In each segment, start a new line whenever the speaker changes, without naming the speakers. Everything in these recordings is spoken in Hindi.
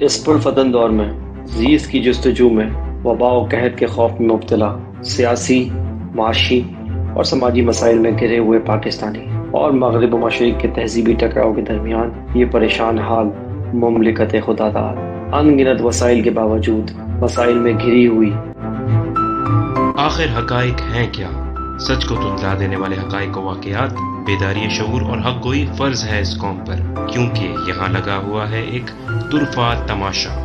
इस पुरफतन दौर में ज़ीज़ की जस्तजू में वबा और कहत के खौफ में मुब्तला सियासी, माशी और समाजी मसाइल में घिरे हुए पाकिस्तानी और मगरब व मशरिक़ के तहज़ीबी टकराव के दरमियान ये परेशान हाल मुमलिकत खुदादार अनगिनत वसाइल के बावजूद मसाइल में घिरी हुई।
आखिर हकाइक हैं क्या? सच को धुंधला देने वाले हकाइक व वाक़यात, बेदारी शऊर और हक गोई फ़र्ज़ है इस कौम पर, क्योंकि यहाँ लगा हुआ है एक तुरफ़ा तमाशा।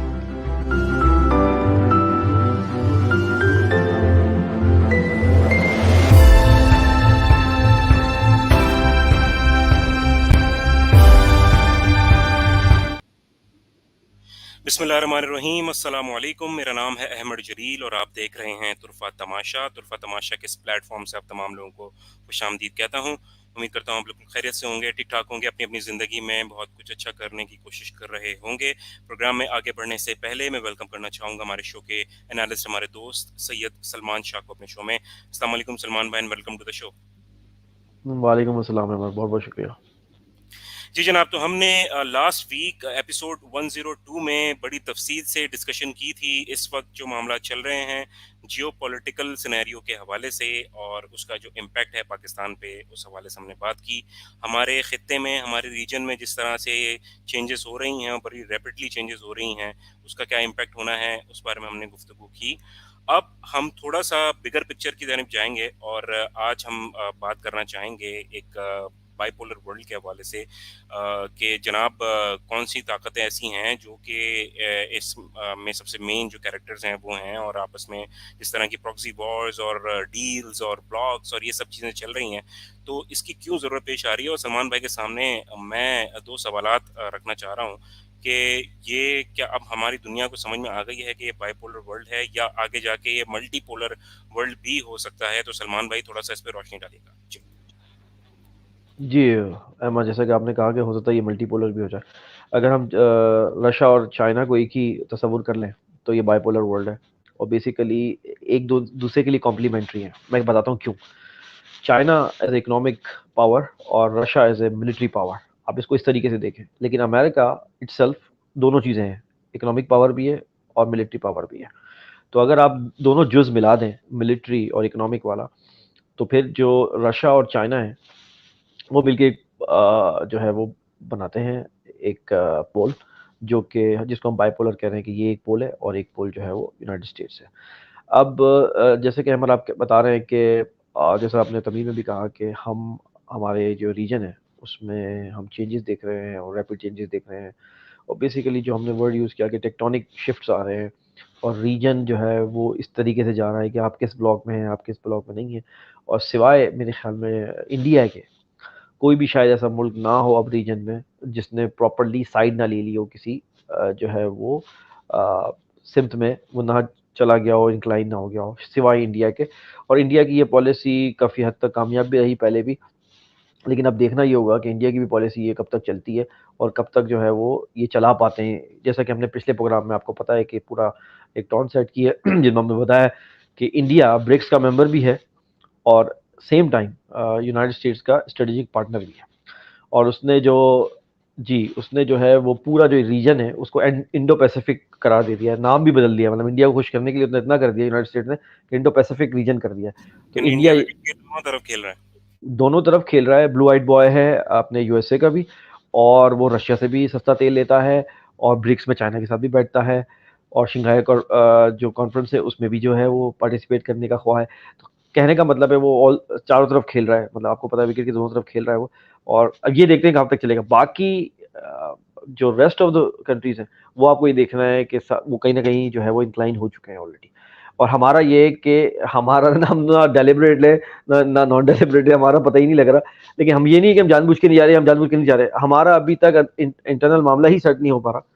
बिस्मिल्लाहिर्रहमानिर्रहीम, अस्सलाम वालेकुम। मेरा नाम है अहमद जलील और आप देख रहे हैं तुरफ़ा तमाशा। तुरफ़ा तमाशा के इस प्लेटफॉर्म से आप तमाम लोगों को खुशामदीद कहता हूँ। उम्मीद करता हूँ आप बिल्कुल खैरियत से होंगे, ठीक ठाक होंगे, अपनी अपनी ज़िंदगी में बहुत कुछ अच्छा करने की कोशिश कर रहे होंगे। प्रोग्राम में आगे बढ़ने से पहले मैं वेलकम करना चाहूँगा हमारे शो के एनालिस्ट, हमारे दोस्त सैयद सलमान शाह को अपने शो में। अस्सलाम वालेकुम सलमान भाई, वेलकम टू द शो।
वालेकुम अस्सलाम अहमद, बहुत बहुत शुक्रिया।
जी जनाब, तो हमने लास्ट वीक एपिसोड 102 में बड़ी तफसील से डिस्कशन की थी इस वक्त जो मामला चल रहे हैं जियो पॉलिटिकल सिनेरियो के हवाले से और उसका जो इम्पैक्ट है पाकिस्तान पे, उस हवाले से हमने बात की। हमारे ख़ित्ते में, हमारे रीजन में जिस तरह से चेंजेस हो रही हैं, बड़ी रैपिडली चेंजेस हो रही हैं, उसका क्या इम्पैक्ट होना है उस बारे में हमने गुफ्तगू की। अब हम थोड़ा सा बिगर पिक्चर की जानिब जाएंगे और आज हम बात करना चाहेंगे एक बाइपोलर वर्ल्ड के हवाले से कि जनाब कौन सी ताकतें ऐसी हैं जो कि इस में सबसे मेन जो कैरेक्टर्स हैं वो हैं, और आपस में जिस तरह की प्रॉक्सी वॉर्स और डील्स और ब्लॉक्स और ये सब चीज़ें चल रही हैं, तो इसकी क्यों ज़रूरत पेश आ रही है। और सलमान भाई के सामने मैं दो सवालात रखना चाह रहा हूँ कि ये क्या अब हमारी दुनिया को समझ में आ गई है कि ये बाइपोलर वर्ल्ड है या आगे जाके ये मल्टीपोलर वर्ल्ड भी हो सकता है। तो सलमान भाई थोड़ा सा इस पर रोशनी डालिएगा जी।
जी अहमद, जैसा कि आपने कहा कि हो सकता है ये मल्टीपोलर भी हो जाए। अगर हम रशिया और चाइना को एक ही तस्वुर कर लें तो ये बाइपोलर वर्ल्ड है और बेसिकली एक दूसरे के लिए कॉम्प्लीमेंट्री है। मैं बताता हूँ क्यों। China as a economic power और Russia as a military power, आप इसको इस तरीके से देखें। लेकिन अमेरिका इटसेल्फ दोनों चीज़ें हैं, इकोनॉमिक पावर भी है और मिलिट्री पावर भी है। तो अगर आप दोनों जुज़ मिला दें, मिलिट्री और इकोनॉमिक वाला, तो फिर जो रशिया और चाइना है वो मिलके जो है वो बनाते हैं एक पोल, जो कि जिसको हम बाइपोलर कह रहे हैं कि ये एक पोल है और एक पोल जो है वो यूनाइटेड स्टेट्स है। अब जैसे कि हम आप बता रहे हैं कि जैसा आपने तमीम में भी कहा कि हम हमारे जो रीजन है उसमें हम चेंजेस देख रहे हैं और रैपिड चेंजेस देख रहे हैं। और बेसिकली जो हमने वर्ड यूज़ किया कि टेक्टोनिक शिफ्ट्स आ रहे हैं और रीजन जो है वो इस तरीके से जा रहा है कि आप किस ब्लॉक में हैं, आप किस ब्लॉक में नहीं हैं। और सिवाय मेरे ख्याल में इंडिया के कोई भी शायद ऐसा मुल्क ना हो अब रीजन में जिसने प्रॉपर्ली साइड ना ले ली हो किसी जो है वो सिमत में वो ना चला गया हो, इंक्लाइन ना हो गया हो, सिवाय इंडिया के। और इंडिया की ये पॉलिसी काफ़ी हद तक कामयाब भी रही पहले भी, लेकिन अब देखना ये होगा कि इंडिया की भी पॉलिसी ये कब तक चलती है और कब तक जो है वो ये चला पाते हैं। जैसा कि हमने पिछले प्रोग्राम में आपको पता है कि पूरा एक टॉन सेट की है जिसमें हमने बताया कि इंडिया ब्रिक्स का मेंबर भी है और सेम टाइम यूनाइटेड स्टेट्स का स्ट्रेटेजिक पार्टनर भी है। और उसने जो है वो पूरा जो रीजन है उसको इंडो पैसिफिक करार दे दिया है, नाम भी बदल दिया। मतलब इंडिया को खुश करने के लिए उसने इतना कर दिया यूनाइटेड स्टेट्स ने कि इंडो पैसिफिक रीजन कर दिया है। तो
इंडिया
इंडिया
दोनों तरफ खेल रहा है,
दोनों तरफ खेल रहा है। ब्लू आइट बॉय है अपने यूएसए का भी, और वो रशिया से भी सस्ता तेल लेता है और ब्रिक्स में चाइना के साथ भी बैठता है और शंघाई जो कॉन्फ्रेंस है उसमें भी जो है वो पार्टिसिपेट करने का ख्वाह है। तो कहने का मतलब है वो ऑल चारों तरफ खेल रहा है, मतलब आपको पता है विकेट की दोनों तरफ खेल रहा है वो। और अब ये देखते हैं कहाँ तक चलेगा। बाकी जो रेस्ट ऑफ द कंट्रीज हैं वो आपको ये देखना है कि वो कहीं ना कहीं जो है वो इंक्लाइन हो चुके हैं ऑलरेडी। और हमारा ये है कि हमारा नाम ना डेलिबरेट है ना नॉन डेलिबरेट है, हमारा पता ही नहीं लग रहा। लेकिन हम ये नहीं कि हम जानबूझ के नहीं जा रहे, हम जानबूझ के नहीं जा रहे। हमारा अभी तक इंटरनल मामला ही सेट नहीं हो पा रहा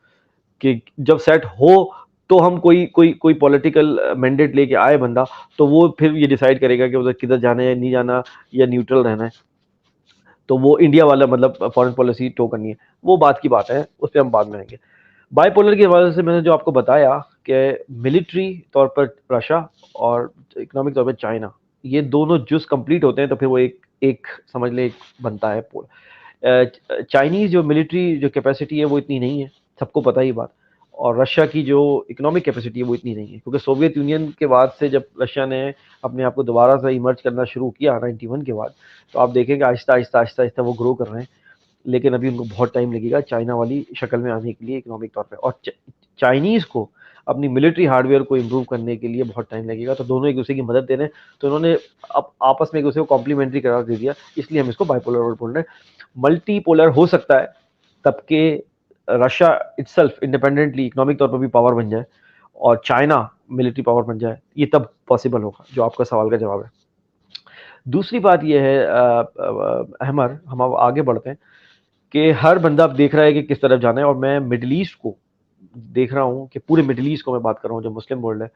कि जब सेट हो तो हम कोई पॉलिटिकल मैंडेट लेके आए बंदा, तो वो फिर ये डिसाइड करेगा कि उधर किधर जाना है, नहीं जाना या न्यूट्रल रहना है। तो वो इंडिया वाला मतलब फॉरेन पॉलिसी टो करनी है, वो बात की बात है, उस पर हम बाद में आएंगे। बाइपोलर की हवाले से मैंने जो आपको बताया कि मिलिट्री तौर पर रशिया और इकोनॉमिक तौर पर चाइना, ये दोनों जुज कंप्लीट होते हैं तो फिर वो एक समझ ले एक बनता है पोल। चाइनीज़ जो मिलिट्री जो कैपेसिटी है वो इतनी नहीं है, सबको पता ही बात। और रशिया की जो इकोनॉमिक कैपेसिटी है वो इतनी नहीं है, क्योंकि सोवियत यूनियन के बाद से जब रशिया ने अपने आप को दोबारा से इमर्ज करना शुरू किया 91 के बाद, तो आप देखेंगे आहिस्ता आहिस्ता आहिस्ता आहिस्ता वो ग्रो कर रहे हैं, लेकिन अभी उनको बहुत टाइम लगेगा चाइना वाली शक्ल में आने के लिए इकोनॉमिक तौर पे। और चाइनीज़ को अपनी मिलिट्री हार्डवेयर को इम्प्रूव करने के लिए बहुत टाइम लगेगा, तो दोनों एक दूसरे की मदद दे रहे हैं, तो इन्होंने अब आपस में एक दूसरे को कॉम्प्लीमेंट्री करार दे दिया, इसलिए हम इसको बाइपोलर वर्ल्ड बोल रहे हैं। मल्टीपोलर हो सकता है तब के रशिया इटसेल्फ इंडिपेंडेंटली इकोनॉमिक तौर पर भी पावर बन जाए और चाइना मिलिट्री पावर बन जाए, ये तब पॉसिबल होगा, जो आपका सवाल का जवाब है। दूसरी बात यह है अहमर, हम अब आगे बढ़ते हैं कि हर बंदा अब देख रहा है कि किस तरफ जाना है, और मैं मिडिल ईस्ट को देख रहा हूँ कि पूरे मिडिल ईस्ट को मैं बात कर रहा हूँ, जो मुस्लिम वर्ल्ड है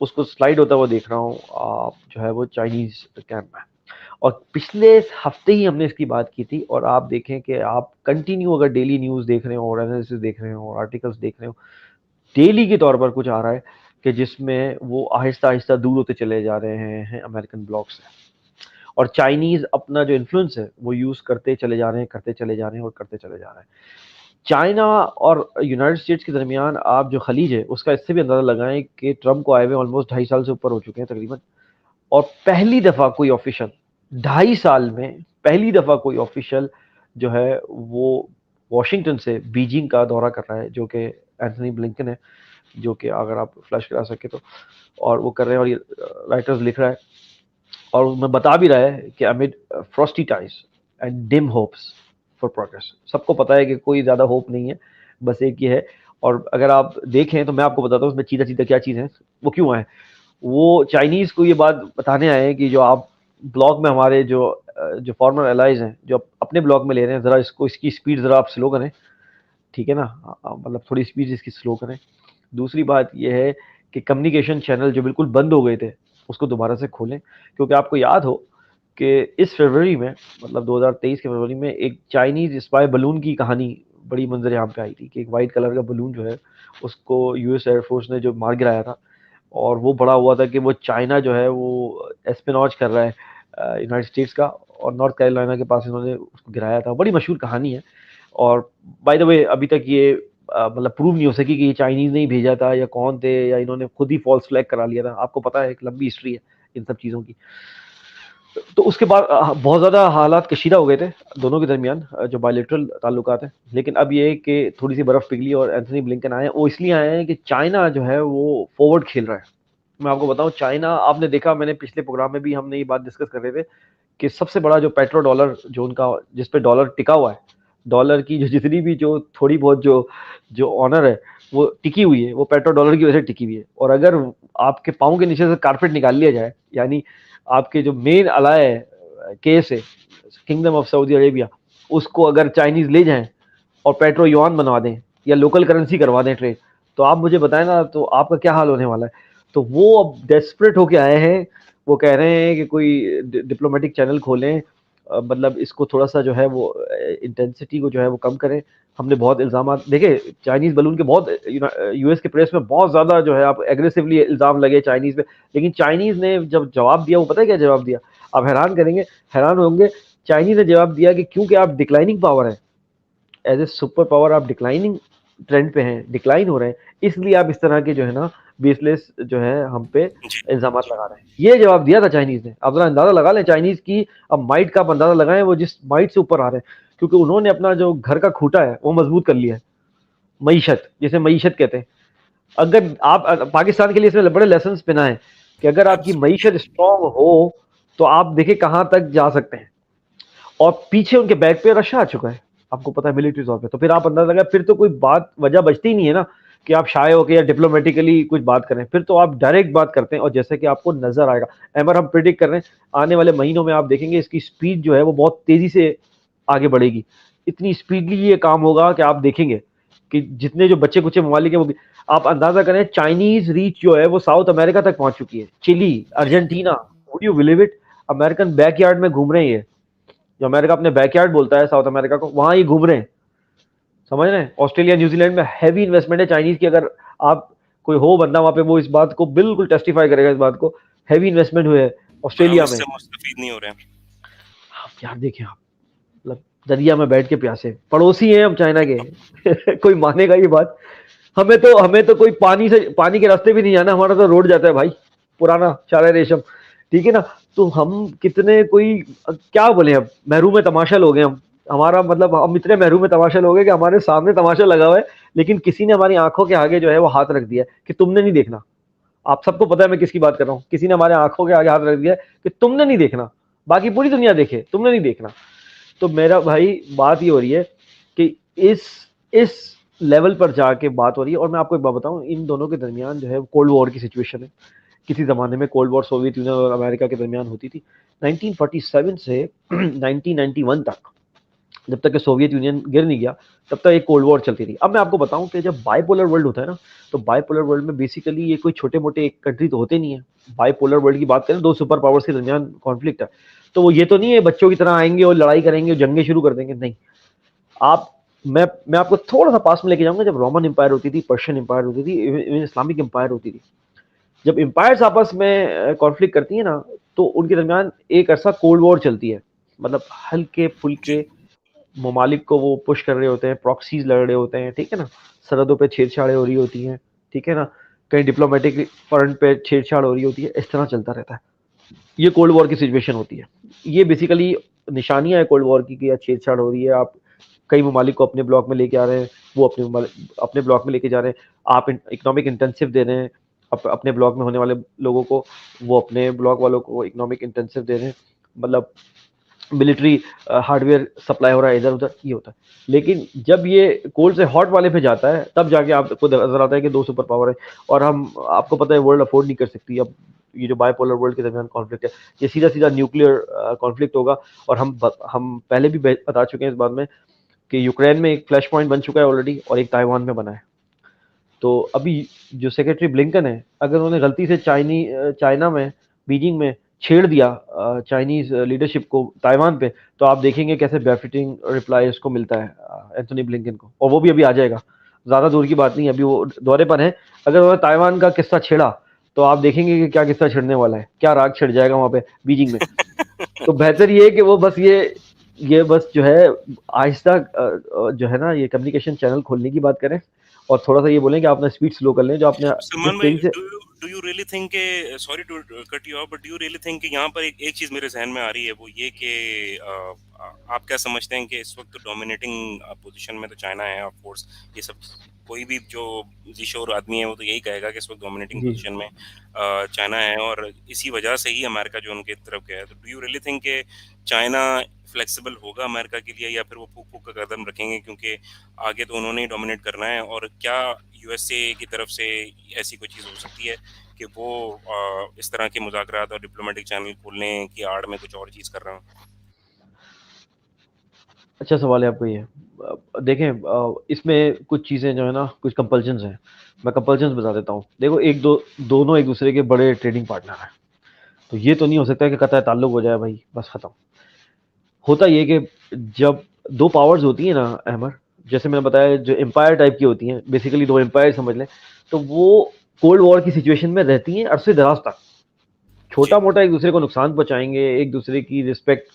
उसको स्लाइड होता हुआ देख रहा हूँ, जो है वो चाइनीज़ कैंप में। और पिछले हफ्ते ही हमने इसकी बात की थी, और आप देखें कि आप कंटिन्यू अगर डेली न्यूज़ देख रहे हो और एनालिसिस देख रहे हो और आर्टिकल्स देख रहे हो, डेली के तौर पर कुछ आ रहा है कि जिसमें वो आहिस्ता आहिस्ता दूर होते चले जा रहे हैं अमेरिकन ब्लॉक से, और चाइनीज़ अपना जो इन्फ्लुएंस है वो यूज़ करते चले जा रहे हैं, करते चले जा रहे हैं और करते चले जा रहे हैं। चाइना और यूनाइटेड स्टेट्स के दरमियान आप जो खलीज है उसका इससे भी अंदाज़ा लगाएं कि ट्रम्प को आए हुए ऑलमोस्ट 2.5 साल से ऊपर हो चुके हैं तकरीबन, और पहली दफ़ा कोई ऑफिशियल 2.5 साल में पहली दफ़ा कोई ऑफिशियल जो है वो वॉशिंगटन से बीजिंग का दौरा कर रहा है, जो कि एंथनी ब्लिंकन है, जो कि अगर आप फ्लैश करा सके तो, और वो कर रहे हैं, और ये राइटर्स लिख रहा है और मैं बता भी रहा है कि amid Frosty ties and dim hopes for progress. सबको पता है कि कोई ज़्यादा होप नहीं है, बस एक ही है। और अगर आप देखें तो मैं आपको बताता हूँ उसमें चीज़ा चीज़ा क्या चीज़ है, वो क्यों आए। वो चाइनीज़ को ये बात बताने आए हैं कि जो आप ब्लॉक में हमारे जो फॉर्मर एलाइज हैं जो अपने ब्लॉक में ले रहे हैं, ज़रा इसकी स्पीड ज़रा आप स्लो करें, ठीक है ना, मतलब थोड़ी स्पीड इसकी स्लो करें। दूसरी बात यह है कि कम्युनिकेशन चैनल जो बिल्कुल बंद हो गए थे उसको दोबारा से खोलें, क्योंकि आपको याद हो कि इस फरवरी में, मतलब 2023 के फरवरी में, एक चाइनीज़ स्पाई बलून की कहानी बड़ी मंजर यहाँ पे आई थी कि एक वाइट कलर का बलून जो है उसको यूएस एयरफोर्स ने जो मार गिराया था, और वो बड़ा हुआ था कि वो चाइना जो है वो एस्पिनॉज कर रहा है यूनाइटेड स्टेट्स का, और नॉर्थ कैरोलिना के पास इन्होंने उसको गिराया था। बड़ी मशहूर कहानी है, और बाय द वे अभी तक ये मतलब प्रूव नहीं हो सकी कि ये चाइनीज़ ने ही भेजा था या कौन थे, या इन्होंने खुद ही फॉल्स फ्लैग करा लिया था। आपको पता है एक लंबी हिस्ट्री है इन सब चीज़ों की। तो उसके बाद बहुत ज़्यादा हालात कशीदा हो गए थे दोनों के दरमियान, जो बायलेटरल ताल्लुकात हैं। लेकिन अब ये है कि थोड़ी सी बर्फ़ पिघली और एंथनी ब्लिंकन आए हैं। वो इसलिए आए हैं कि चाइना जो है वो फॉरवर्ड खेल रहा है। मैं आपको बताऊं, चाइना, आपने देखा, मैंने पिछले प्रोग्राम में भी हमने ये बात डिस्कस कर रहे थे कि सबसे बड़ा जो पेट्रो डॉलर जो उनका, जिस पे डॉलर टिका हुआ है, डॉलर की जो जितनी भी जो थोड़ी बहुत जो ऑनर है वो टिकी हुई है, वो पेट्रो डॉलर की वजह से टिकी हुई है। और अगर आपके पाँव के नीचे से कारपेट निकाल लिया जाए, यानी आपके जो मेन अलाय केस है किंगडम ऑफ सऊदी अरेबिया, उसको अगर चाइनीज ले जाएं और पेट्रो युआन बनवा दें या लोकल करेंसी करवा दें ट्रेड, तो आप मुझे बताएं ना, तो आपका क्या हाल होने वाला है। तो वो अब डेस्परेट होके आए हैं, वो कह रहे हैं कि कोई डिप्लोमेटिक चैनल खोलें, मतलब इसको थोड़ा सा जो है वो इंटेंसिटी को जो है वो कम करें। हमने बहुत इल्ज़ाम देखे चाइनीज़ बलून के, बहुत यूएस के प्रेस में बहुत ज़्यादा जो है आप एग्रेसिवली इल्ज़ाम लगे चाइनीज़ पे, लेकिन चाइनीज़ ने जब जवाब दिया, वो पता है क्या जवाब दिया, आप हैरान करेंगे, हैरान होंगे। चाइनीज़ ने जवाब दिया कि क्योंकि आप डिक्लाइनिंग पावर है, एज ए सुपर पावर आप डिक्लाइनिंग ट्रेंड पे हैं, डिक्लाइन हो रहे हैं, इसलिए आप इस तरह के जो है ना बेसलेस जो है हम पे इल्जाम लगा रहे हैं। ये जवाब दिया था चाइनीज ने। अब जरा अंदाजा लगा लें चाइनीज की अब माइट का आप अंदाजा लगाएं, वो जिस माइट से ऊपर आ रहे हैं, क्योंकि उन्होंने अपना जो घर का खूंटा है वो मजबूत कर लिया है, मईशत, जिसे मईशत कहते हैं। अगर आप पाकिस्तान के लिए इसमें बड़े लेसन पिना है कि अगर आपकी मईशत स्ट्रांग हो तो आप देखें कहां तक जा सकते हैं। और पीछे उनके बैक पे रशिया आ चुका है, आपको पता है, मिलिट्री तौर पे। तो फिर आप अंदाजा लगा, फिर तो कोई बात वजह बचती नहीं है ना कि आप शाये होकर या डिप्लोमेटिकली कुछ बात करें, फिर तो आप डायरेक्ट बात करते हैं। और जैसे कि आपको नजर आएगा, अमर, हम प्रिडिक्ट कर रहे हैं आने वाले महीनों में आप देखेंगे इसकी स्पीड जो है वो बहुत तेजी से आगे बढ़ेगी। इतनी स्पीडली ये काम होगा कि आप देखेंगे कि जितने जो बच्चे कुचे ममालिक है वो भी, आप अंदाजा करें चाइनीज रीच जो है वो साउथ अमेरिका तक पहुंच चुकी है, Chile, Argentina. Would you believe it, American backyard में घूम रहे हैं, जो अमेरिका अपने बैकयार्ड बोलता है साउथ अमेरिका को, वहां ही घूम रहे हैं, समझ रहे हैं। ऑस्ट्रेलिया, न्यूजीलैंड में हैवी इन्वेस्टमेंट है चाइनीज की। अगर आप कोई हो बंदा वहां पे, वो इस बात को बिल्कुल टेस्टिफाई करेगा, इस बात को, हैवी इन्वेस्टमेंट हुए है ऑस्ट्रेलिया में।
मुस्तफीद नहीं हो रहे हैं
यार देखें आप, मतलब दरिया में बैठ के प्यासे, पड़ोसी हैं हम चाइना के कोई मानेगा ये बात। हमें तो कोई पानी के रास्ते भी नहीं जाना, हमारा तो रोड जाता है भाई, पुराना चारा रेशम, ठीक है ना। तो हम कितने कोई क्या बोले, अब महरूम तमाशा लोग हैं हम। हमारा मतलब हम इतने महरूम तमाशा लोग हैं कि हमारे सामने तमाशा लगा हुआ है, लेकिन किसी ने हमारी आंखों के आगे जो है वो हाथ रख दिया है कि तुमने नहीं देखना। आप सबको पता है मैं किसकी बात कर रहा हूँ। किसी ने हमारे आंखों के आगे हाथ रख दिया है कि तुमने नहीं देखना, बाकी पूरी दुनिया देखे, तुमने नहीं देखना। तो मेरा भाई बात ये हो रही है कि इस लेवल पर जाके बात हो रही है। और मैं आपको एक बात बताऊं, इन दोनों के दरमियान जो है कोल्ड वॉर की सिचुएशन है। किसी ज़माने में कोल्ड वॉर सोवियत यूनियन और अमेरिका के दरमियान होती थी 1947 से 1991 तक। जब तक कि सोवियत यूनियन गिर नहीं गया तब तक एक कोल्ड वॉर चलती थी। अब मैं आपको बताऊं कि जब बाइपोलर वर्ल्ड होता है ना, तो बाइपोलर वर्ल्ड में बेसिकली ये कोई छोटे मोटे एक कंट्री तो होते नहीं है। बाइपोलर वर्ल्ड की बात करें, दो सुपर पावर्स के दरमियान कॉन्फ्लिक्ट है, तो वो ये तो नहीं है बच्चों की तरह आएंगे और लड़ाई करेंगे और जंगे शुरू कर देंगे, नहीं। आप मैं आपको थोड़ा सा पास में लेके जाऊंगा। जब रोमन एम्पायर होती थी, पर्शियन एम्पायर होती थी, इवन इस्लामिक एम्पायर होती थी, जब एम्पायर्स आपस में कॉन्फ्लिक्ट करती है ना, तो उनके दरमियान एक अरसा कोल्ड वॉर चलती है। मतलब हल्के फुल्के ममालिक को वो पुश कर रहे होते हैं, प्रॉक्सीज लड़ रहे होते हैं, ठीक है ना, सरहदों पे छेड़छाड़ें हो रही होती हैं, ठीक है ना, कहीं डिप्लोमेटिक फ्रंट पे छेड़छाड़ हो रही होती है, इस तरह चलता रहता है। ये कोल्ड वॉर की सिचुएशन होती है। ये बेसिकली निशानियां है कोल्ड वॉर की कि या छेड़छाड़ हो रही है, आप कई ममालिक को अपने ब्लॉक में लेके आ रहे हैं, वो अपने ब्लॉक में लेके जा रहे हैं, आप इकोनॉमिक इंटेंसिव दे रहे हैं, अपने ब्लॉक में होने वाले लोगों को, वो अपने ब्लॉक वालों को इकोनॉमिक इंटेंसिव दे रहे हैं, मतलब मिलिट्री हार्डवेयर सप्लाई हो रहा है इधर उधर, ये होता है। लेकिन जब ये कोल्ड से हॉट वाले पे जाता है, तब जाके आपको नजर आता है कि दो सुपर पावर है, और हम, आपको पता है, वर्ल्ड अफोर्ड नहीं कर सकती। अब ये जो बाइपोलर वर्ल्ड के दरमियान कॉन्फ्लिक्ट है, ये सीधा सीधा न्यूक्लियर कॉन्फ्लिक्ट होगा। और हम पहले भी बता चुके हैं इस बात में कि यूक्रेन में एक फ्लैश पॉइंट बन चुका है ऑलरेडी, और एक ताइवान में बना है। तो अभी जो सेक्रेटरी ब्लिंकन है, अगर उन्होंने गलती से चाइना में, बीजिंग में छेड़ दिया चाइनीज लीडरशिप को ताइवान पे, तो आप देखेंगे कैसे बेफिटिंग रिप्लाई उसको मिलता है एंथोनी ब्लिंकन को, और वो भी अभी आ जाएगा। ज्यादा दूर की बात नहीं है, अभी वो दौरे पर है। अगर उन्होंने ताइवान का किस्सा छेड़ा, तो आप देखेंगे कि क्या किस्सा छिड़ने वाला है, क्या राग छिड़ जाएगा वहां पे बीजिंग में। तो बेहतर ये है कि वो बस ये बस जो है आहिस्ता जो है ना, ये कम्युनिकेशन चैनल खोलने की बात करें, और थोड़ा सा ये बोलें कि आप अपना स्पीड स्लो कर लें, जो आपने जिस तेजी से।
Do you really think, sorry to cut you off, but do you really think कि यहाँ पर एक चीज मेरे जहन में आ रही है, वो ये कि आप क्या समझते हैं कि इस वक्त डोमिनेटिंग पोजीशन में तो चाइना है, ऑफ कोर्स। ये सब कोई भी जो जिशोर आदमी है वो तो यही कहेगा कि इस वक्त डोमिनेटिंग पोजीशन में चाइना है, और इसी वजह से ही अमेरिका जो उनके तरफ गया है। तो डू यू रियली थिंक कि चाइना फ्लेक्सिबल होगा अमेरिका के लिए, या फिर वो फूक फूक का कदम रखेंगे, क्योंकि आगे तो उन्होंने ही डोमिनेट करना है? और क्या यूएसए की तरफ से ऐसी कोई चीज़ हो सकती है कि वो इस तरह के मुज़ाकरात और डिप्लोमेटिक चैनल खोलने की आड़ में कुछ और चीज़ कर रहा हो?
अच्छा सवाल है आपको ये। देखें, इसमें कुछ चीज़ें जो है ना, कुछ कंपल्शंस हैं। मैं कंपल्शंस बता देता हूँ। देखो, दोनों एक दूसरे के बड़े ट्रेडिंग पार्टनर हैं, तो ये तो नहीं हो सकता कि कतई ताल्लुक हो जाए भाई, बस खत्म। होता ये कि जब दो पावर्स होती है ना अहमद, जैसे मैंने बताया, जो एम्पायर टाइप की होती हैं, बेसिकली दो एम्पायर समझ लें, तो वो कोल्ड वॉर की सिचुएशन में रहती हैं अरसे दराज तक। छोटा मोटा एक दूसरे को नुकसान पहुंचाएंगे, एक दूसरे की रिस्पेक्ट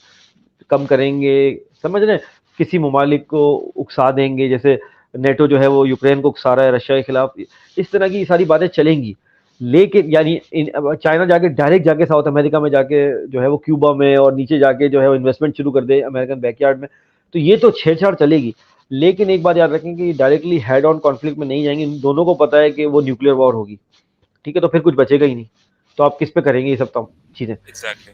कम करेंगे, समझ रहे हैं, किसी ममालिक को उकसा देंगे, जैसे नेटो जो है वो यूक्रेन को उकसा रहा है रशिया के खिलाफ, इस तरह की सारी बातें चलेंगी। लेकिन यानी चाइना जाके डायरेक्ट जाके साउथ अमेरिका में जाके जो है वो क्यूबा में और नीचे जाके जो है वो इन्वेस्टमेंट शुरू कर दे अमेरिकन बैकयार्ड में, तो ये तो छेड़छाड़ चलेगी। लेकिन एक बात याद रखें कि डायरेक्टली हेड ऑन कॉन्फ्लिक्ट में नहीं जाएंगे। दोनों को पता है कि वो न्यूक्लियर वॉर होगी, ठीक है, तो फिर कुछ बचेगा ही नहीं। तो आप किस पे करेंगे ये सब चीजें?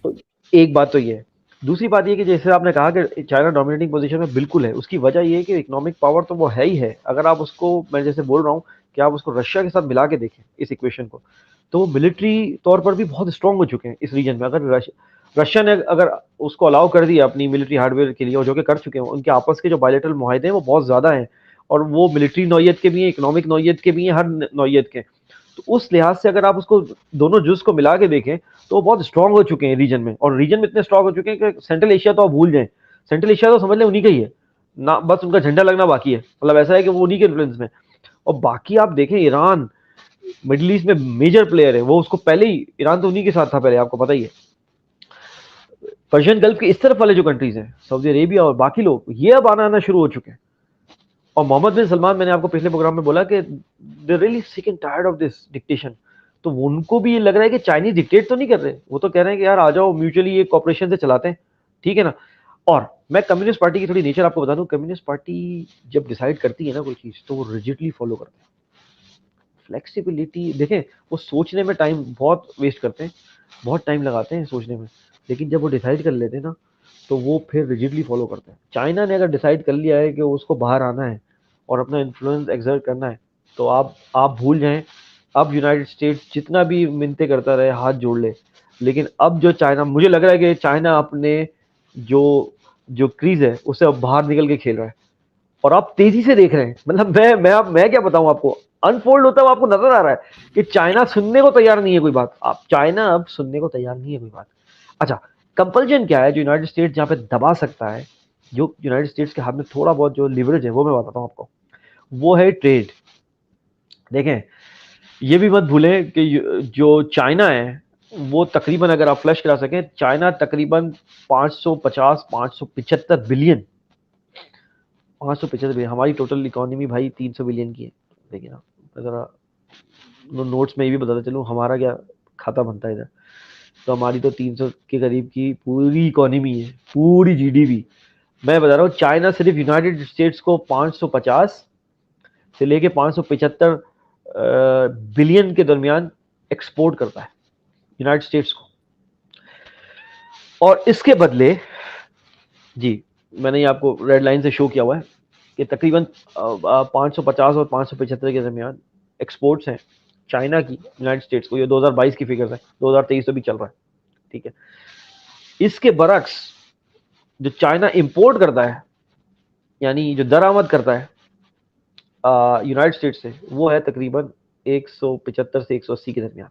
तो एक बात तो ये है। दूसरी बात ये कि जैसे आपने कहा कि चाइना डोमिनेटिंग पोजीशन में बिल्कुल है, उसकी वजह ये है कि इकोनॉमिक पावर तो वो है ही है। अगर आप उसको, मैं जैसे बोल रहा हूँ कि आप उसको रशिया के साथ मिला के देखें इस इक्वेशन को, तो वो मिलिट्री तौर पर भी बहुत स्ट्रांग हो चुके हैं इस रीजन में। अगर रशिया ने अगर उसको अलाउ कर दिया अपनी मिलिट्री हार्डवेयर के लिए, और जो कि कर चुके हैं, उनके आपस के जो बायलैटरल मुआहदे हैं वो बहुत ज़्यादा हैं, और वो मिलिट्री नौयत के भी हैं, इकोनॉमिक नौयत के भी हैं, हर नौयत के। तो उस लिहाज से अगर आप उसको दोनों जुज को मिला के देखें, तो वो बहुत स्ट्रांग हो चुके हैं रीजन में। और रीजन में इतने स्ट्रांग हो चुके हैं कि सेंट्रल एशिया तो आप भूल जाएं, सेंट्रल एशिया तो समझ लें उन्हीं का ही है ना, बस उनका झंडा लगना बाकी है। मतलब ऐसा है कि वो उन्हीं के इन्फ्लुएंस में। और बाकी आप देखें, ईरान मिडिल ईस्ट में मेजर प्लेयर है, वो उसको पहले ही, ईरान तो उन्हीं के साथ था पहले, आपको पता ही है। पर्शियन गल्फ के इस तरफ वाले जो कंट्रीज हैं, सऊदी अरेबिया और बाकी लोग, ये अब आना शुरू हो चुके हैं। और मोहम्मद बिन सलमान, मैंने आपको पिछले प्रोग्राम में बोला कि they really sick and tired of this dictation. तो उनको भी ये लग रहा है कि चाइनीज डिक्टेट तो नहीं कर रहे, वो तो कह रहे हैं कि यार आ जाओ, म्यूचुअली ये कॉपरेशन से चलाते हैं, ठीक है ना। और मैं कम्युनिस्ट पार्टी की थोड़ी नेचर आपको बता दूं, कम्युनिस्ट पार्टी जब डिसाइड करती है ना कोई चीज, तो वो रिजिडली फॉलो करते हैं। फ्लेक्सिबिलिटी देखें, वो सोचने में टाइम बहुत वेस्ट करते हैं, बहुत टाइम लगाते हैं सोचने में, लेकिन जब वो डिसाइड कर लेते हैं ना, तो वो फिर रिजिडली फॉलो करते हैं। चाइना ने अगर डिसाइड कर लिया है कि उसको बाहर आना है और अपना इन्फ्लुएंस एक्सर्ट करना है, तो आप भूल जाएं। अब यूनाइटेड स्टेट्स जितना भी मिन्नतें करता रहे, हाथ जोड़ ले, लेकिन अब जो चाइना, मुझे लग रहा है कि चाइना अपने जो जो क्रीज है उससे अब बाहर निकल के खेल रहा है, और आप तेजी से देख रहे हैं। मतलब मैं क्या बताऊं आपको, अनफोल्ड होता हुआ आपको नजर आ रहा है कि चाइना सुनने को तैयार नहीं है कोई बात। आप चाइना अब सुनने को तैयार नहीं है कोई बात। अच्छा, कंपल्जन क्या है जो यूनाइटेड स्टेट्स जहां पे दबा सकता है, जो यूनाइटेड स्टेट्स के हाथ में थोड़ा बहुत जो लिवरेज है, वो मैं बताता हूं आपको, वो है ट्रेड। देखें, ये भी मत भूलें कि जो चाइना है वो तकरीबन, अगर आप फ्लैश करा सकें, चाइना तकरीबन 550 575 बिलियन, 575 बिलियन, हमारी टोटल इकोनॉमी भाई 300 बिलियन की है। देखिए ना, जरा नोट्स में ये भी बताते चलूँ हमारा क्या खाता बनता है इधर, तो हमारी तो 300 के करीब की पूरी इकोनॉमी है, पूरी जीडीपी। मैं बता रहा हूँ, चाइना सिर्फ यूनाइटेड स्टेट्स को 550 से लेके 575 बिलियन के दरमियान एक्सपोर्ट करता है यूनाइटेड स्टेट्स को। और इसके बदले, जी मैंने ये आपको रेड लाइन से शो किया हुआ है कि तकरीबन 550 और 575 के दरमियान एक्सपोर्ट्स हैं चाइना की यूनाइटेड स्टेट्स को। ये 2022 की फिगर्स है, 2023 तो भी चल रहा है, ठीक है। इसके बरक्स जो चाइना इंपोर्ट करता है, यानी जो दरामद करता है यूनाइटेड स्टेट्स से, वो है तकरीबन 175 से 180 के दरमियान।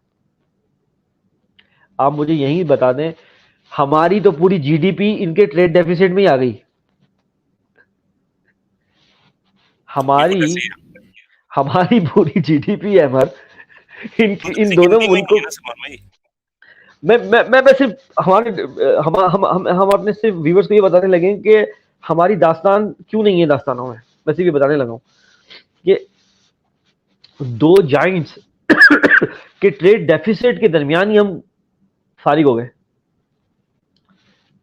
आप मुझे यही बता दें, हमारी तो पूरी जीडीपी इनके ट्रेड डेफिसिट में ही आ गई। हमारी पूरी जीडीपी है मर इन दोनों मुल्कों। मैं सिर्फ हमारे हम अपने सिर्फ व्यूअर्स को ये बताने लगे कि हमारी दास्तान क्यों नहीं है दास्तानों में। मैं सिर्फ ये बताने लगा हूं कि दो जाइंट्स के ट्रेड डेफिसिट के दरमियान ही हम फारिग हो गए।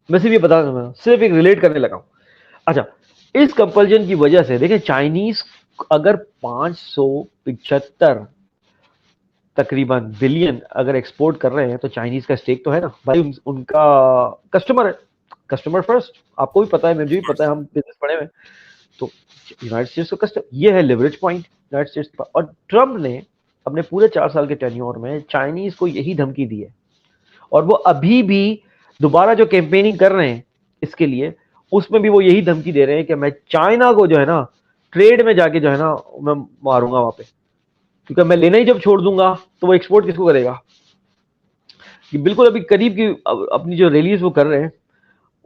मैं सिर्फ ये बता रहा, सिर्फ एक रिलेट करने लगा हूं। अच्छा, इस कंपल्जन की वजह से देखें, चाइनीज अगर 575 तकरीबन बिलियन अगर एक्सपोर्ट कर रहे हैं, तो चाइनीज का स्टेक तो है ना भाई, उनका कस्टमर है, कस्टमर फर्स्ट। आपको भी पता है, मुझे भी पता है, हम बिजनेस पढ़े हुए। तो यूनाइटेड स्टेट्स का कस्टमर, ये है लिवरेज पॉइंट यूनाइटेड स्टेट्स का। और ट्रम्प ने अपने पूरे 4 साल के टेन्योर में चाइनीज को यही धमकी दी है, और वो अभी भी दोबारा जो कैंपेनिंग कर रहे हैं इसके लिए, उसमें भी वो यही धमकी दे रहे हैं कि मैं चाइना को जो है ना ट्रेड में जाके जो है ना मैं मारूंगा वहां पे, क्योंकि मैं लेना ही जब छोड़ दूंगा तो वो एक्सपोर्ट किसको करेगा। कि बिल्कुल अभी करीब की अपनी जो रिलीज वो कर रहे हैं,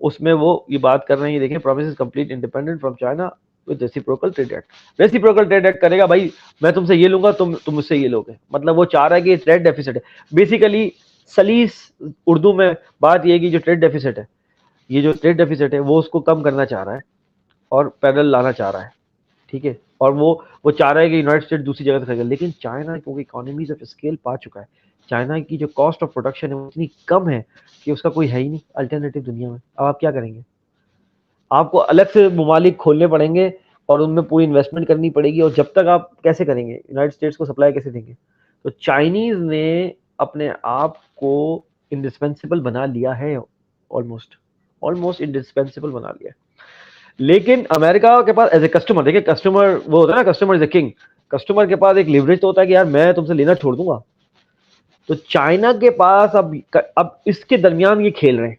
उसमें वो ये बात कर रहे हैं, देखें, promise is complete independent from China with reciprocal trade act. Reciprocal trade act करेगा भाई, मैं तुमसे ये लूंगा, तुम मुझसे ये लोगे। मतलब वो चाह रहा है कि ट्रेड डेफिसिट है बेसिकली, सलीस उर्दू में बात ये है कि जो ट्रेड डेफिसिट है, ये जो ट्रेड डेफिसिट है वो उसको कम करना चाह रहा है और पैरेलल लाना चाह रहा है, ठीक है। और वो चाह रहा है कि यूनाइटेड स्टेट दूसरी जगह खरीदेगा, लेकिन चाइना क्योंकि इकोनॉमीज ऑफ स्केल पा चुका है, चाइना की जो कॉस्ट ऑफ प्रोडक्शन है वो इतनी कम है कि उसका कोई है ही नहीं अल्टरनेटिव दुनिया में। अब आप क्या करेंगे, आपको अलग से ममालिक खोलने पड़ेंगे और उनमें पूरी इन्वेस्टमेंट करनी पड़ेगी, और जब तक आप कैसे करेंगे, यूनाइटेड स्टेट्स को सप्लाई कैसे देंगे। तो चाइनीज ने अपने आप को इंडिस्पेंसिबल बना लिया है, ऑलमोस्ट इंडिस्पेंसिबल बना लिया है। लेकिन अमेरिका के पास एज ए कस्टमर, देखिए कस्टमर वो होता है ना, customer is a king. Customer के पास एक लिवरेज तो होता है कि यार मैं तुमसे लेना छोड़ दूंगा। तो चाइना के पास अब इसके दरमियान ये खेल रहे हैं।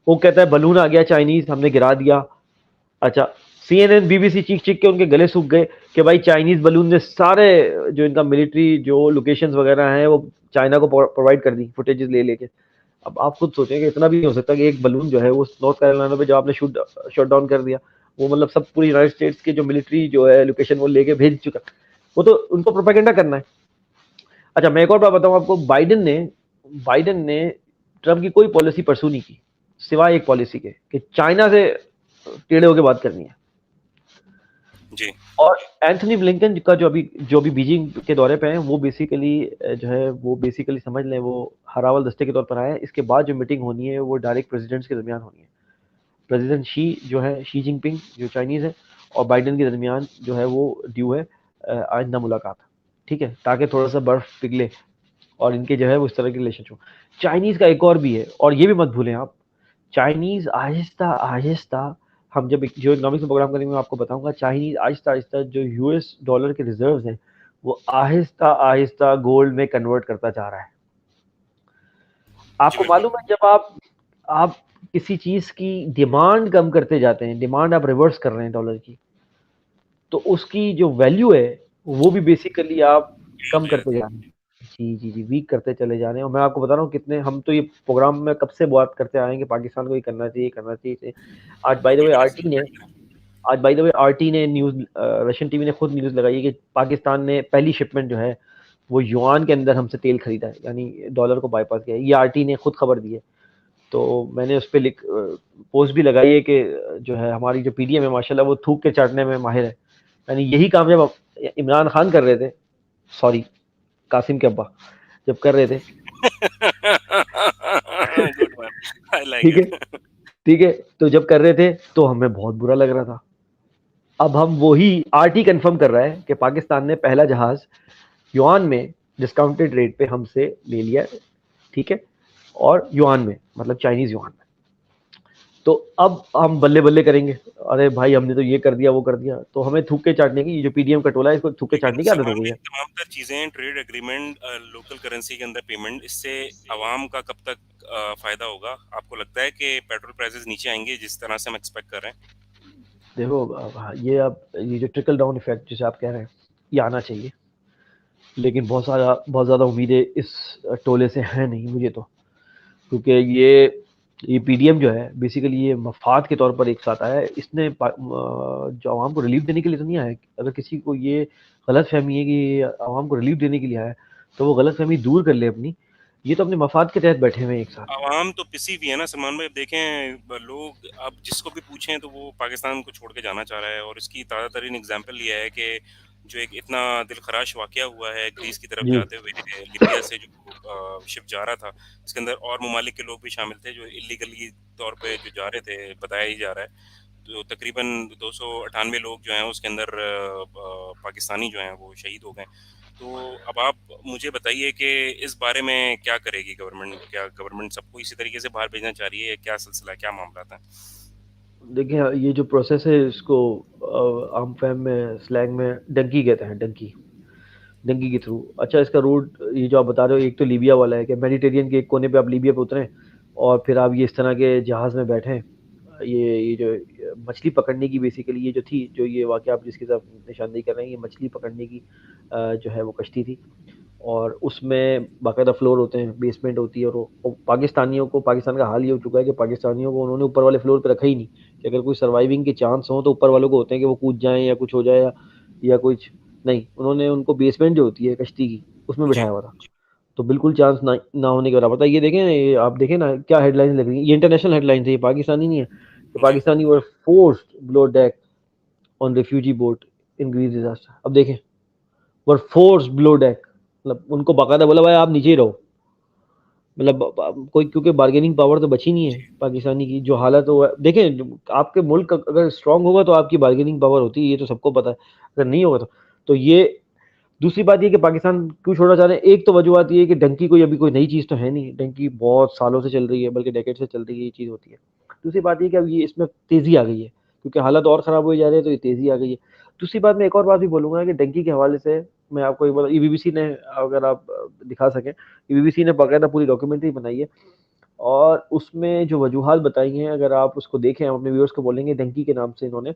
वो कहता है बलून आ गया चाइनीज, हमने गिरा दिया। अच्छा, CNN BBC चीख चीख के उनके गले सूख गए कि भाई चाइनीज बलून ने सारे जो इनका मिलिट्री जो लोकेशंस वगैरह हैं वो चाइना को प्रोवाइड कर दी, फुटेजेस ले लेके। अब आप खुद सोचें कि इतना भी नहीं हो सकता कि एक बलून जो है वो नॉर्थ कैरोलिना पे जो आपने शूट डाउन कर दिया, वो मतलब सब पूरी यूनाइटेड स्टेट्स के जो मिलिट्री जो है लोकेशन वो लेके भेज चुका, वो तो उनको प्रोपेगेंडा करना है। अच्छा, मैं एक और बात बताऊं आपको, बाइडेन ने ट्रम्प की कोई पॉलिसी परसू नहीं की, सिवाय एक पॉलिसी के कि चाइना से टेढ़े होकर बात करनी है।
जी
और एंथनी ब्लिंकन का जो अभी बीजिंग के दौरे पे हैं, वो बेसिकली जो है वो बेसिकली समझ लें वो हरावल दस्ते के तौर पर आया है। इसके बाद जो मीटिंग होनी है वो डायरेक्ट प्रेसिडेंट्स के दरमियान होनी है। प्रेसिडेंट शी जो है, शी जिनपिंग जो चाइनीज है, और बाइडेन के दरमियान जो है वो ड्यू है आइंदा मुलाकात। ठीक है, ताकि थोड़ा सा बर्फ पिघले और इनके जो है वो इस तरह के रिलेशन हो। चाइनीज का एक और भी है, और ये भी मत भूलें आप, चाइनीज आहिस्ता आहिस्ता, हम जब जो इकोनॉमिक्स में प्रोग्राम करेंगे मैं आपको बताऊंगा, चाइनीज आहिस्ता आहिस्ता जो यूएस डॉलर के रिजर्व्स हैं वो आहिस्ता आहिस्ता गोल्ड में कन्वर्ट करता जा रहा है।
जी
आपको
बिल्कुल।
मालूम है, जब आप किसी चीज की डिमांड कम करते जाते हैं, डिमांड आप रिवर्स कर रहे हैं डॉलर की, तो उसकी जो वैल्यू है वो भी बेसिकली आप कम
हो
करते
जाती
जा रहे हैं। जी वीक करते चले जा रहे हैं। और मैं आपको बता रहा हूँ कितने, हम तो ये प्रोग्राम में कब से बात करते आए हैं कि पाकिस्तान को ये करना चाहिए, करना चाहिए। आज
है,
by the way
global
RT ने
करेंसी।
आज बाय द वे आरटी ने न्यूज़, रशियन टीवी ने खुद न्यूज़ लगाई है कि पाकिस्तान ने पहली शिपमेंट जो है वो युआन के अंदर हमसे तेल खरीदा है, यानी डॉलर को बाईपास किया है। ये आरटी ने खुद खबर दी है। तो मैंने उस पर पोस्ट भी लगाई है कि जो है हमारी जो पीडीएम है माशाल्लाह वो थूक के चाटने में माहिर है। यानी यही काम जब इमरान खान कर रहे थे, सॉरी कासिम के अब्बा जब कर रहे थे
गुड वन, आई लाइक
ठीक है,
इट।
ठीक है, तो जब कर रहे थे तो हमें बहुत बुरा लग रहा था। अब हम वही, आरटी कंफर्म कर रहा है कि पाकिस्तान ने पहला जहाज युआन में डिस्काउंटेड रेट पे हमसे ले लिया है। ठीक है, और युआन में मतलब चाइनीज युआन में। तो अब हम बल्ले बल्ले करेंगे, अरे भाई हमने तो ये कर दिया वो कर दिया, तो हमें थूक के चाटने की, ये जो पीडीएम का टोला है इसको थूक के
लेकिन
चाटने की आदत हो गई है।
तमाम तर चीजें, ट्रेड एग्रीमेंट, लोकल करेंसी के अंदर पेमेंट, इससे आवाम का कब तक फायदा होगा? आपको लगता है कि पेट्रोल प्राइसेस नीचे आएंगे जिस तरह से हम एक्सपेक्ट कर रहे हैं?
देखो ये अब ये जो ट्रिकल डाउन इफेक्ट जिसे आप कह रहे हैं ये आना चाहिए, लेकिन बहुत ज़्यादा उम्मीदें इस टोले से हैं नहीं मुझे तो। क्योंकि ये पीडीएम जो है बेसिकली ये मफाद के तौर पर एक साथ आया है। इसने जो आवाम को रिलीफ देने के लिए तो नहीं आया है। अगर किसी को ये गलत फहमी है कि ये आवाम को रिलीफ देने के लिए आया है, तो वो गलत फहमी दूर कर ले अपनी। ये तो अपने मफाद के तहत बैठे हुए हैं एक साथ।
आवाम तो पिसी हुई है ना सलमान भाई। अब देखें, लोग अब जिसको भी पूछें तो वो पाकिस्तान को छोड़ के जाना चाह रहा है, और इसकी ताज़ा तरीन एग्जाम्पल ये है कि जो एक इतना दिलखराश वाकया हुआ है ग्रीस की तरफ
जी
जाते हुए, लिबिया से जो शिप जा रहा था, इसके अंदर और ममालिक के लोग भी शामिल थे जो इलीगली तौर पे जो जा रहे थे, बताया ही जा रहा है। तो तकरीबन 298 लोग जो हैं उसके अंदर पाकिस्तानी जो हैं वो शहीद हो गए। तो अब आप मुझे बताइए कि इस बारे में क्या करेगी गवर्नमेंट? क्या गवर्नमेंट सबको इसी तरीके से बाहर भेजना चाह रही है? क्या सिलसिला, क्या मामला था?
देखिए, ये जो प्रोसेस है इसको आम फहम में स्लैंग में डंकी कहते हैं, डंकी डंकी के थ्रू। अच्छा, इसका रूट ये जो आप बता रहे हो, एक तो लीबिया वाला है कि मेडिटेरियन के एक कोने पे आप लीबिया पे उतरें और फिर आप ये इस तरह के जहाज़ में बैठें। ये जो मछली पकड़ने की बेसिकली ये जो थी, जो ये वाक़या आप जिसकी तरफ निशानदेही कर रहे हैं, ये मछली पकड़ने की जो है वो कश्ती थी। और उसमें बाकायदा फ्लोर होते हैं, बेसमेंट होती है, और पाकिस्तानियों को, पाकिस्तान का हाल ये हो चुका है कि पाकिस्तानियों को उन्होंने ऊपर वाले फ्लोर पे रखा ही नहीं कि अगर कोई सर्वाइविंग के चांस हो तो ऊपर वालों को होते हैं कि वो कूद जाएं या कुछ हो जाए या कुछ नहीं। उन्होंने उनको बेसमेंट जो होती है कश्ती की उसमें
जी
बिठाया हुआ था। तो बिल्कुल चांस ना होने के बराबर था। ये देखें, ये आप देखें ना क्या हेडलाइंस लग रही है, ये इंटरनेशनल हेडलाइंस है, ये पाकिस्तानी नहीं है। कि
जी
Pakistani were forced below deck on refugee boat in Greece disaster. अब देखें, वर फोर्स्ड बिलो डेक, मतलब उनको बाकायदा बोला भाई आप नीचे ही रहो। मतलब कोई, क्योंकि बार्गेनिंग पावर तो बची नहीं है पाकिस्तानी की। जो हालत हुआ देखें, आपके मुल्क अगर स्ट्रांग होगा तो आपकी बार्गेनिंग पावर होती है, ये तो सबको पता है। अगर नहीं होगा तो ये दूसरी बात ये कि पाकिस्तान क्यों छोड़ना चाह रहे हैं, एक तो वजूहत ये है कि डंकी कोई अभी कोई नई चीज़ तो है नहीं, डंकी बहुत सालों से चल रही है, बल्कि डेकेड से चल रही है, ये चीज़ होती है। दूसरी बात ये कि अब ये इसमें तेज़ी आ गई है क्योंकि हालात और ख़राब हो जा रहे हैं, तो ये तेज़ी आ गई है। दूसरी बात, मैं एक और बात भी बोलूँगा कि डंकी के हवाले से मैं आपको एक बात, ईबीबीसी ने, अगर आप दिखा सकें, ईबीबीसी ने बाकायदा पूरी डॉक्यूमेंट्री बनाई है और उसमें जो वजूहत बताई हैं अगर आप उसको देखें, हम अपने व्यूअर्स को बोलेंगे, डंकी के नाम से इन्होंने,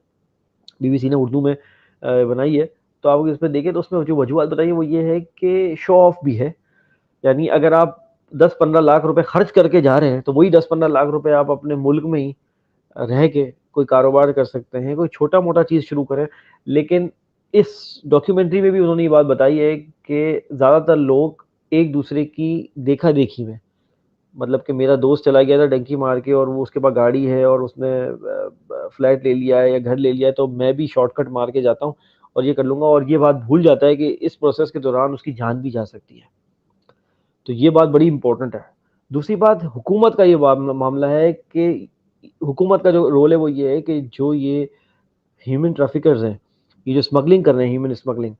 बीबीसी ने उर्दू में बनाई है। तो आप इसमें देखें तो उसमें जो वजूहत बताई है वो ये है कि शो ऑफ भी है। यानी अगर आप 10-15 लाख रुपए खर्च करके जा रहे हैं तो वही 10-15 लाख रुपए आप अपने मुल्क में ही रह के कोई कारोबार कर सकते हैं, कोई छोटा मोटा चीज़ शुरू करें। लेकिन इस डॉक्यूमेंट्री में भी उन्होंने ये बात बताई है कि ज़्यादातर लोग एक दूसरे की देखा देखी में मतलब कि मेरा दोस्त चला गया था डंकी मार के और वो उसके पास गाड़ी है और उसने फ्लैट ले लिया है या घर ले लिया है, तो मैं भी शॉर्टकट मार के जाता हूँ और ये कर लूंगा, और ये बात भूल जाता है कि इस प्रोसेस के दौरान उसकी जान भी जा सकती है। तो ये बात बड़ी इंपॉर्टेंट है। दूसरी बात, हुकूमत का ये मामला है कि हुकूमत का जो रोल है वो ये है कि जो ये ह्यूमन ट्रैफिकर्स हैं, ये जो स्मगलिंग कर रहे हैं, ह्यूमन स्मगलिंग,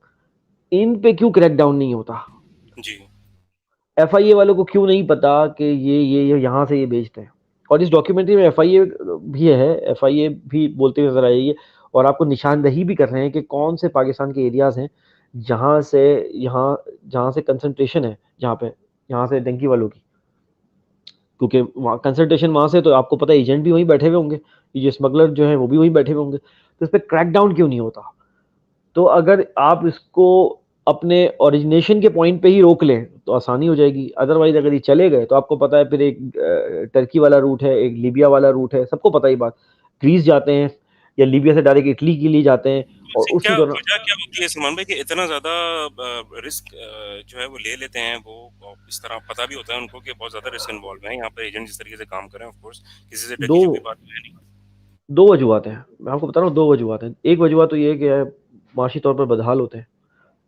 इन पे क्यों क्रैक डाउन नहीं होता?
जी।
एफआईए वालों को क्यों नहीं पता कि ये यहाँ से ये बेचते हैं? और इस डॉक्यूमेंट्री में एफआईए भी है, एफआईए भी बोलते हुए नजर आई है, और आपको निशानदही भी कर रहे हैं कि कौन से पाकिस्तान के एरियाज हैं जहाँ से यहाँ जहाँ से कंसंट्रेशन है, जहाँ पे यहाँ से डंकी वालों की, क्योंकि वहाँ कंसंट्रेशन वहाँ से, तो आपको पता है एजेंट भी वहीं बैठे हुए होंगे, ये स्मगलर जो है वो भी वहीं बैठे हुए होंगे, तो इस पर क्रैकडाउन क्यों नहीं होता? तो अगर आप इसको अपने ओरिजिनेशन के पॉइंट पे ही रोक लें तो आसानी हो जाएगी। अदरवाइज अगर ये चले गए तो आपको पता है फिर एक टर्की वाला रूट है, एक लीबिया वाला रूट है, सबको पता ही बात, ग्रीस जाते हैं या लीबिया से डायरेक्ट इटली के लिए जाते हैं, और
इसकी क्या
उसी दौरान
वजह क्या होती है सलमान भाई कि इतना ज्यादा रिस्क जो है वो ले लेते हैं वो, और इस तरह पता भी होता है उनको कि बहुत ज्यादा रिस्क इन्वॉल्व है यहाँ पर एजेंट जिस तरीके से काम कर रहे हैं, ऑफ कोर्स किसी से
दो
डरने की कोई बात है नहीं।
दो वजूहत हैं, मैं आपको बता रहा हूँ, दो वजूहत हैं। एक वजूहत तो ये है कि माशी तौर पर बदहाल होते हैं,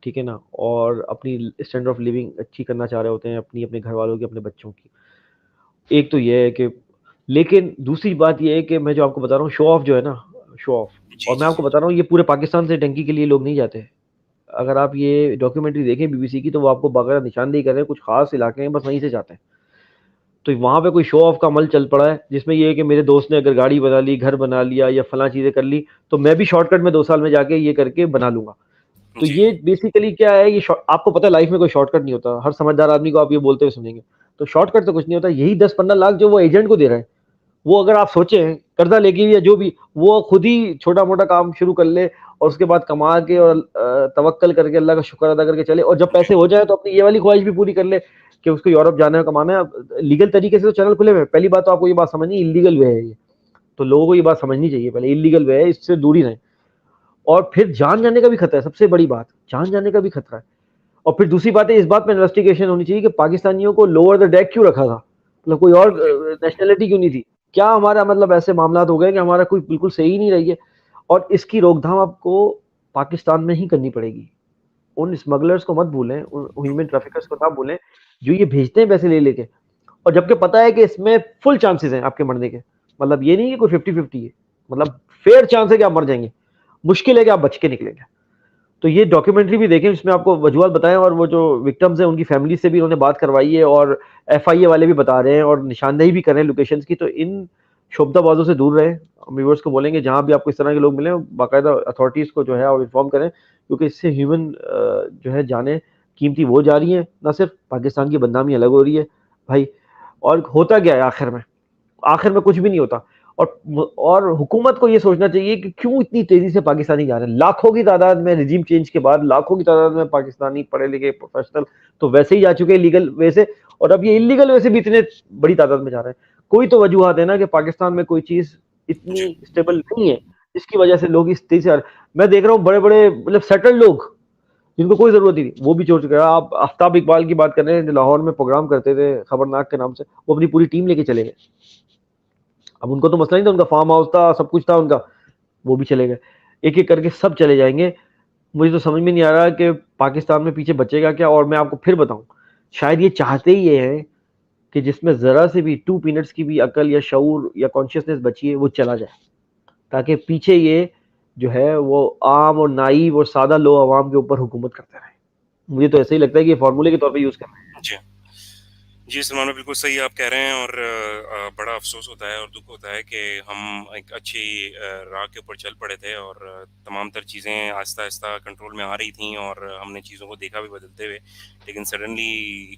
ठीक है ना, और अपनी स्टैंडर्ड ऑफ लिविंग अच्छी करना चाह रहे होते हैं, अपनी अपने घर वालों की, अपने बच्चों की। एक तो ये है कि, लेकिन दूसरी बात ये है कि मैं जो आपको बता रहा हूँ, शो ऑफ जो है ना, शो ऑफ,
जी
और मैं
जी
आपको
जी।
बता रहा हूँ ये पूरे पाकिस्तान से टंकी के लिए लोग नहीं जाते। अगर आप ये डॉक्यूमेंट्री देखें बीबीसी की, तो वो आपको बाकायदा निशानदेही कर रहे हैं, कुछ खास इलाके हैं बस वहीं से जाते हैं। तो वहां पे कोई शो ऑफ का अमल चल पड़ा है, जिसमें ये है कि मेरे दोस्त ने अगर गाड़ी बना ली, घर बना लिया या फला चीजें कर ली, तो मैं भी शॉर्टकट में 2 साल में जाके ये करके बना लूंगा। तो
जी
ये बेसिकली क्या है, ये आपको पता है लाइफ में कोई शॉर्टकट नहीं होता, हर समझदार आदमी को आप ये बोलते हुए सुनेंगे। तो शॉर्टकट तो कुछ नहीं होता, यही 10-15 लाख जो वो एजेंट को दे रहे हैं, वो अगर आप सोचें कर्जा लेके भी या जो भी, वो खुद ही छोटा मोटा काम शुरू कर ले और उसके बाद कमा के और तवक्कल करके अल्लाह का शुक्र अदा करके चले, और जब
जी
पैसे हो जाए तो अपनी ये वाली ख्वाहिश भी पूरी कर ले कि उसको यूरोप जाना है, कमाना है। लीगल तरीके से तो चैनल खुले हुए हैं। पहली बात तो आपको ये बात समझनी, इलीगल वे है ये, तो लोगों को ये बात समझनी चाहिए पहले, इलीगल वे है, इससे दूर ही रहें। और फिर जान जाने का भी खतरा है, सबसे बड़ी बात, जान जाने का भी खतरा है। और फिर दूसरी बात है, इस बात पर इन्वेस्टिगेशन होनी चाहिए कि पाकिस्तानियों को लोअर द डेक क्यों रखा था, मतलब कोई और
जी
नेशनलिटी क्यों नहीं थी, क्या हमारा मतलब ऐसे मामला हो गए कि हमारा कोई बिल्कुल सही नहीं रही है। और इसकी रोकथाम आपको पाकिस्तान में ही करनी पड़ेगी। उन स्मगलर्स को मत भूलें, उन ह्यूमन ट्रैफिकर्स को ना भूलें जो ये भेजते हैं पैसे ले लेके, और जबकि पता है कि इसमें फुल चांसेस हैं आपके मरने के, मतलब ये नहीं है कोई 50-50 है, मतलब फेयर चांस है कि आप मर जाएंगे, मुश्किल है कि आप बच के निकलेंगे। तो ये डॉक्यूमेंट्री भी देखें, इसमें आपको वजूहत बताएं, और वो जो विक्टिम्स हैं उनकी फैमिली से भी उन्होंने बात करवाई है, और एफआईए वाले भी बता रहे हैं और निशानदेही भी कर रहे हैं लोकेशंस की। तो इन शोबदाबाजों से दूर रहें। व्यूअर्स को बोलेंगे जहां भी आपको इस तरह के लोग मिले, बाकायदा अथॉरिटीज को जो है और इन्फॉर्म करें, क्योंकि इससे ह्यूमन जो है जाने कीमती वो जा रही है, ना सिर्फ पाकिस्तान की बदनामी अलग हो रही है भाई। और होता क्या है आखिर में, आखिर में कुछ भी नहीं होता। और हुकूमत को ये सोचना चाहिए कि क्यों इतनी तेजी से पाकिस्तानी जा रहे हैं, लाखों की तादाद में रिजीम चेंज के बाद लाखों की तादाद में पाकिस्तानी पढ़े लिखे प्रोफेशनल तो वैसे ही जा चुके हैं लीगल वे से, और अब ये इलीगल वे से भी इतने बड़ी तादाद में जा रहे हैं। कोई तो वजूहत है ना कि पाकिस्तान में कोई चीज
जी।
इतनी स्टेबल नहीं है जिसकी वजह से लोग इस तेजी से मैं देख रहा हूँ बड़े बड़े मतलब सेटल्ड लोग जिनको कोई जरूरत ही नहीं, वो भी छोड़ चुके हैं। आप आफ्ताब इकबाल की बात कर रहे हैं जो लाहौर में प्रोग्राम करते थे खबरनाक के नाम से, वो अपनी पूरी टीम लेके चले गए। अब उनको तो मसला नहीं था, उनका फार्म हाउस था, सब कुछ था उनका, वो भी चले गए। एक एक करके सब चले जाएंगे। मुझे तो समझ में नहीं आ रहा कि पाकिस्तान में पीछे बचेगा क्या। और मैं आपको फिर बताऊं, शायद ये चाहते ही ये हैं कि जिसमें जरा से भी 2 पीनट्स की भी अकल या शऊर या कॉन्शियसनेस बची है वो चला जाए, ताकि पीछे ये जो है वो आम और नाइव और सादा लो आवाम के ऊपर हुकूमत करते रहे। मुझे तो ऐसे ही लगता है कि ये फॉर्मूले के तौर पे यूज कर रहे हैं।
जी जी सलमान भाई, बिल्कुल सही आप कह रहे हैं। और बड़ा अफसोस होता है और दुख होता है कि हम एक अच्छी राह के ऊपर चल पड़े थे और तमाम तर चीज़ें आहिस्ता आहिस्ता कंट्रोल में आ रही थी और हमने चीज़ों को देखा भी बदलते हुए। लेकिन सडनली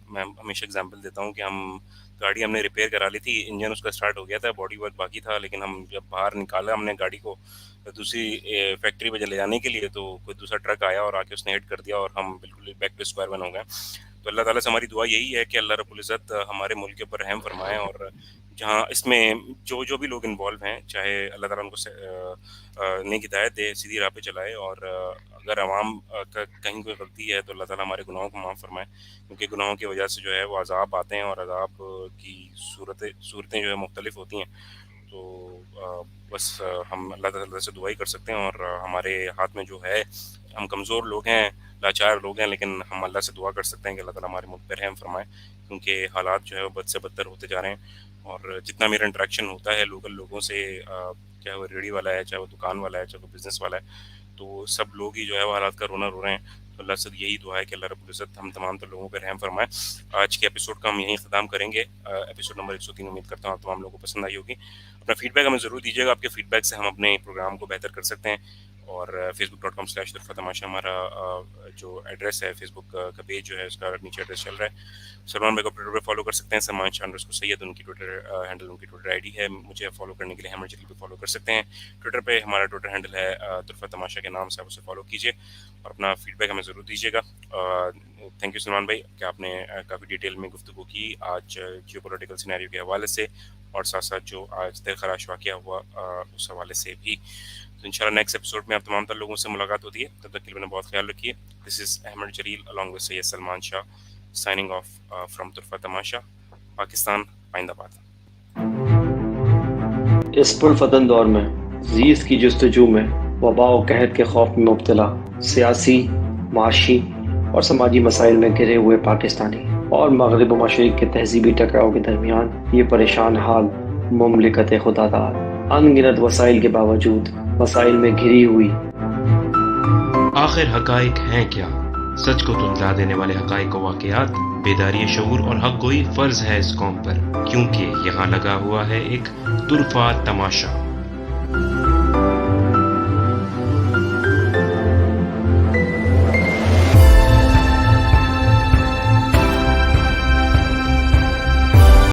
मैं हमेशा एग्जांपल देता हूँ कि हम गाड़ी हमने रिपेयर करा ली थी, इंजन उसका स्टार्ट हो गया था, बॉडी वर्क बाकी था, लेकिन हम जब बाहर निकाला हमने गाड़ी को दूसरी फैक्ट्री में ले जाने के लिए, तो कोई दूसरा ट्रक आया और आके उसने हिट कर दिया और हम बिल्कुल बैक टू स्क्वायर वन हो गए। तो अल्लाह ताला से हमारी दुआ यही है कि अल्लाह रब्बुल इज़्ज़त हमारे मुल्क के ऊपर रहम फरमाए और जहाँ इसमें जो जो भी लोग इन्वॉल्व हैं, चाहे अल्लाह ताला उनको नेक हिदायत दे, सीधी राह पे चलाए, और अगर आवाम का कहीं कोई गलती है तो अल्लाह ताला हमारे गुनाहों को माफ़ फरमाए, क्योंकि गुनाहों की वजह से जो है वो अजाब आते हैं, और अजाब की सूरतें जो है मुख्तलिफ होती हैं। तो बस हम अल्लाह ताला से दुआ ही कर सकते हैं, और हमारे हाथ में जो है, हम कमज़ोर लोग हैं, लाचार लोग हैं, लेकिन हम अल्लाह से दुआ कर सकते हैं कि अल्लाह ताला हमारे मुल्क पर रहम फरमाए, क्योंकि हालात जो है वो बद से बदतर होते जा रहे हैं। और जितना मेरा इंटरेक्शन होता है लोकल लोगों से, चाहे वो रेहड़ी वाला है, चाहे वो दुकान वाला है, चाहे वो बिज़नेस वाला है, तो सब लोग ही जो है वो हालात का रोना रो रहे हैं। तो अल्लाह से यही दुआ है कि अल्लाह रब्बुल इज़्ज़त हम तमाम तो लोगों पे रहम फरमाए। आज के एपिसोड का हम यहीं ख़त्म करेंगे, एपिसोड नंबर 103। उम्मीद करता हूँ तमाम लोगों को पसंद आई होगी। अपना फीडबैक हमें ज़रूर दीजिएगा, आपके फीडबैक से हम अपने प्रोग्राम को बेहतर कर सकते हैं। और facebook.com/तुरफ़ा-तमाशा हमारा जो एड्रेस है, फेसबुक का पेज जो है उसका नीचे एड्रेस चल रहा है। सलमान भाई को ट्विटर पे फॉलो कर सकते हैं, सलमान_सैयद उनकी ट्विटर हैंडल, उनकी ट्विटर आईडी है। मुझे फॉलो करने के लिए हैमर जलील पे फॉलो कर सकते हैं। ट्विटर पे हमारा ट्विटर हैंडल है तुरफ़ा-तमाशा के नाम से, आप उसे फॉलो कीजिए और अपना फीडबैक हमें ज़रूर दीजिएगा। थैंक यू सलमान भाई कि आपने काफ़ी डिटेल में गुफ्तगू की आज जियोपॉलिटिकल सिनेरियो के हवाले से, और साथ साथ जो आज दिलखराश वाक़या हुआ उस हवाले से भी। तो इंशाल्लाह नेक्स्ट एपिसोड में आप तमाम तर लोगों से मुलाकात होती है। तब तक के लिए बहुत ख्याल रखिए। This is Ahmed Jalil along with Syed Salman Shah, signing off from Turfa Tamasha, Pakistan, आइंदाबाद।
इस पुरफतन दौर में जीज़ की जस्तजू में वबा और कहत के खौफ में मुब्तला सियासी, माशी और समाजी मसाइल में घिरे हुए पाकिस्तानी और मगरिब मशरिक़ के तहज़ीबी टकराव के दरमियान ये परेशान हाल मुमलिकत खुदादार अनगिनत वसाइल के बावजूद मसाइल में घिरी हुई।
आखिर हकाइक हैं क्या? सच को तुतला देने वाले हकाइक वाक़यात, बेदारी शऊर और हक गोई फर्ज है इस कौम पर, क्योंकि यहाँ लगा हुआ है एक तुरफ़ा तमाशा।